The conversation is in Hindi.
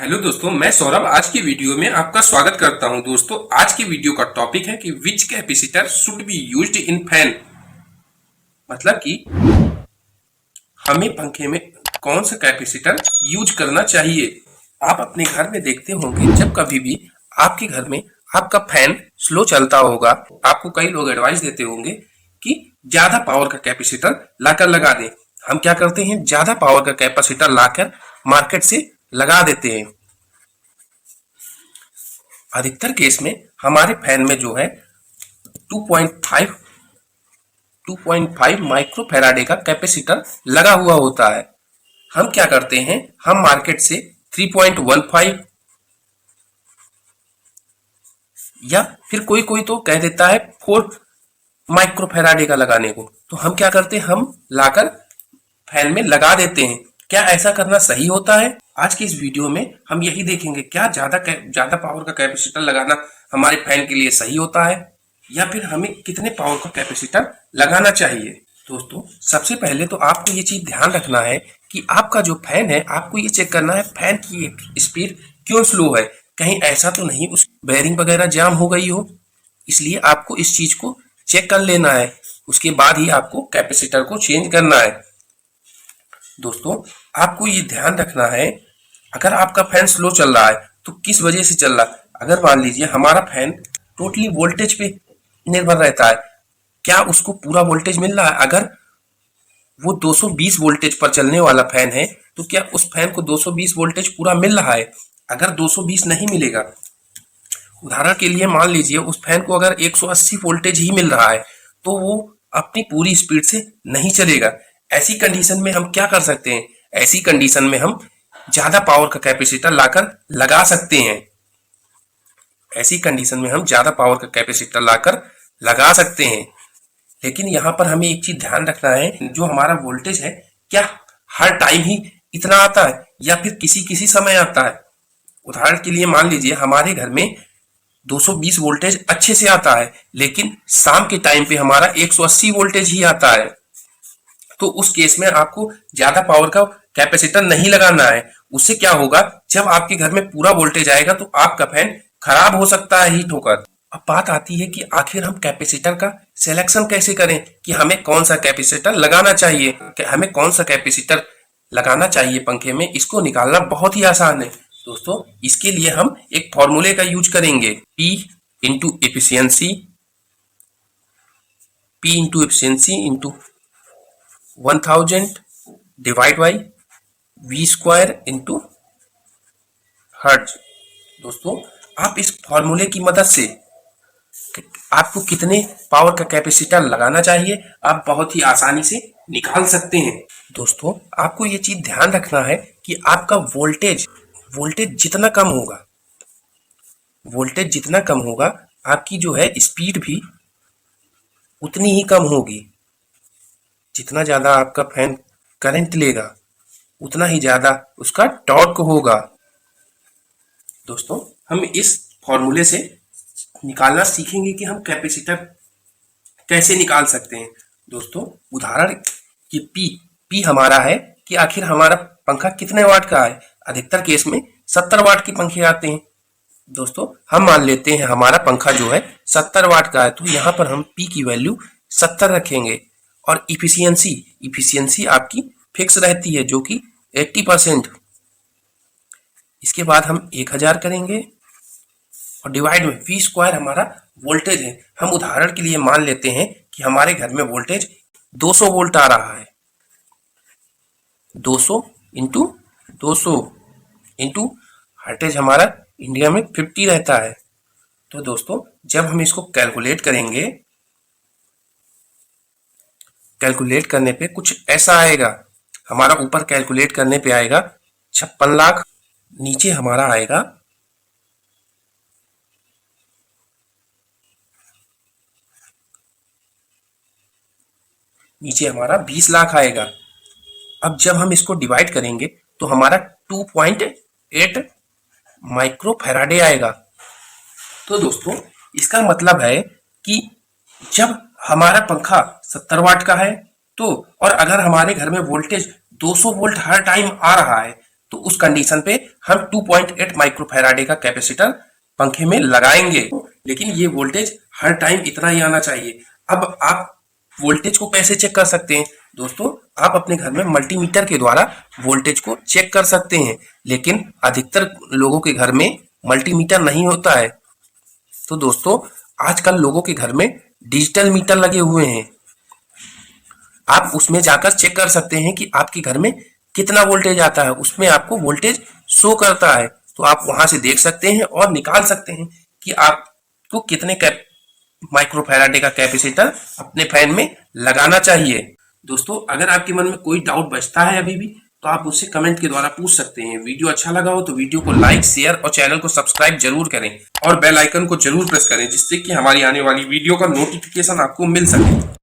हेलो दोस्तों, मैं सौरभ आज की वीडियो में आपका स्वागत करता हूं। दोस्तों, आज की वीडियो का टॉपिक है कि which capacitor should be used in fan. मतलब कि हमें पंखे में कौन सा कैपेसिटर यूज करना चाहिए। आप अपने घर में देखते होंगे, जब कभी भी आपके घर में आपका फैन स्लो चलता होगा, आपको कई लोग एडवाइस देते होंगे कि ज्यादा पावर का कैपेसिटर लाकर लगा दें। हम क्या करते हैं, ज्यादा पावर का कैपेसिटर लाकर मार्केट से लगा देते हैं। अधिकतर केस में हमारे फैन में जो है 2.5 माइक्रो फैराडे का कैपेसिटर लगा हुआ होता है। हम क्या करते हैं, हम मार्केट से 3.15 या फिर कोई कोई तो कह देता है 4 माइक्रो फैराडे का लगाने को, तो हम क्या करते हैं, हम लाकर फैन में लगा देते हैं। क्या ऐसा करना सही होता है? आज की इस वीडियो में हम यही देखेंगे, क्या ज्यादा पावर का कैपेसिटर लगाना हमारे फैन के लिए सही होता है या फिर हमें कितने पावर का कैपेसिटर लगाना चाहिए। दोस्तों, सबसे पहले तो आपको ये चीज ध्यान रखना है कि आपका जो फैन है, आपको ये चेक करना है फैन की स्पीड क्यों स्लो है। कहीं ऐसा तो नहीं उस बेयरिंग वगैरह जाम हो गई हो, इसलिए आपको इस चीज को चेक कर लेना है। उसके बाद ही आपको कैपेसिटर को चेंज करना है। दोस्तों, आपको ये ध्यान रखना है, अगर आपका फैन स्लो चल रहा है तो किस वजह से चल रहा है। अगर मान लीजिए हमारा फैन टोटली वोल्टेज पे निर्भर रहता है, क्या उसको पूरा वोल्टेज मिल रहा है। अगर वो 220 वोल्टेज पर चलने वाला फैन है तो क्या उस फैन को 220 वोल्टेज पूरा मिल रहा है। अगर 220 नहीं मिलेगा, उदाहरण के लिए मान लीजिए उस फैन को अगर 180 वोल्टेज ही मिल रहा है, तो वो अपनी पूरी स्पीड से नहीं चलेगा। ऐसी कंडीशन में हम क्या कर सकते हैं, ऐसी कंडीशन में हम ज्यादा पावर का कैपेसिटर लाकर लगा सकते हैं। ऐसी कंडीशन में हम ज्यादा पावर का कैपेसिटर लाकर लगा सकते हैं। लेकिन यहाँ पर हमें एक चीज ध्यान रखना है, जो हमारा वोल्टेज है क्या हर टाइम ही इतना आता है या फिर किसी किसी समय आता है। उदाहरण के लिए मान लीजिए हमारे घर में 220 वोल्टेज अच्छे से आता है, लेकिन शाम के टाइम पे हमारा 180 वोल्टेज ही आता है, तो उस केस में आपको ज्यादा पावर का कैपेसिटर नहीं लगाना है। उससे क्या होगा, जब आपके घर में पूरा वोल्टेज आएगा तो आपका फैन खराब हो सकता है हीट होकर। अब बात आती है कि आखिर हम कैपेसिटर का सिलेक्शन कैसे करें, कि हमें कौन सा कैपेसिटर लगाना चाहिए, कि हमें कौन सा कैपेसिटर लगाना चाहिए पंखे में। इसको निकालना बहुत ही आसान है दोस्तों। इसके लिए हम एक फॉर्मूले का यूज करेंगे, P into efficiency into 1000 divide by V square into hertz. दोस्तों, आप इस फॉर्मूले की मदद से आपको कितने पावर का कैपेसिटर लगाना चाहिए आप बहुत ही आसानी से निकाल सकते हैं। दोस्तों, आपको ये चीज ध्यान रखना है कि आपका वोल्टेज जितना कम होगा आपकी जो है स्पीड भी उतनी ही कम होगी। जितना ज्यादा आपका फैन करंट लेगा उतना ही ज्यादा उसका टॉर्क होगा। दोस्तों, हम इस फॉर्मूले से निकालना सीखेंगे कि हम कैपेसिटर कैसे निकाल सकते हैं। दोस्तों, उदाहरण कि पी हमारा है कि आखिर हमारा पंखा कितने वाट का है। अधिकतर केस में 70 वाट के पंखे आते हैं। दोस्तों, हम मान लेते हैं हमारा पंखा जो है 70 वाट का है, तो यहाँ पर हम पी की वैल्यू 70 रखेंगे और इफिशियंसी आपकी फिक्स रहती है जो कि 80%। इसके बाद हम 1000 करेंगे और डिवाइड में V स्क्वायर हमारा वोल्टेज है। हम उदाहरण के लिए मान लेते हैं कि हमारे घर में वोल्टेज 200 वोल्ट आ रहा है। 200 इंटू 200 इंटू हर्टेज हमारा इंडिया में 50 रहता है। तो दोस्तों, जब हम इसको कैलकुलेट करने पे कुछ ऐसा आएगा। हमारा ऊपर कैलकुलेट करने पे आएगा 56 लाख, नीचे हमारा आएगा 20 लाख आएगा। अब जब हम इसको डिवाइड करेंगे तो हमारा 2.8 माइक्रो फैराडे आएगा। तो दोस्तों, इसका मतलब है कि जब हमारा पंखा 70 वाट का है तो, और अगर हमारे घर में वोल्टेज 200 वोल्ट हर टाइम आ रहा है, तो उस कंडीशन पे हम 2.8 माइक्रोफैराडे का कैपेसिटर पंखे में लगाएंगे। लेकिन ये वोल्टेज हर टाइम इतना ही आना चाहिए। अब आप वोल्टेज को कैसे चेक कर सकते हैं दोस्तों? आप अपने घर में मल्टीमीटर के द्वारा वोल्टेज को चेक कर सकते हैं, लेकिन अधिकतर लोगों के घर में मल्टीमीटर नहीं होता है। तो दोस्तों आजकल लोगों के घर में डिजिटल मीटर लगे हुए हैं। आप उसमें जाकर चेक कर सकते हैं कि आपके घर में कितना वोल्टेज आता है, उसमें आपको वोल्टेज शो करता है। तो आप वहां से देख सकते हैं और निकाल सकते हैं कि आपको कितने माइक्रोफैराडे का कैपेसिटर अपने फैन में लगाना चाहिए। दोस्तों अगर आपके मन में कोई डाउट बचता है अभी भी, तो आप मुझसे कमेंट के द्वारा पूछ सकते हैं। वीडियो अच्छा लगा हो तो वीडियो को लाइक, शेयर और चैनल को सब्सक्राइब जरूर करें और बेल आइकन को जरूर प्रेस करें, जिससे कि हमारी आने वाली वीडियो का नोटिफिकेशन आपको मिल सके।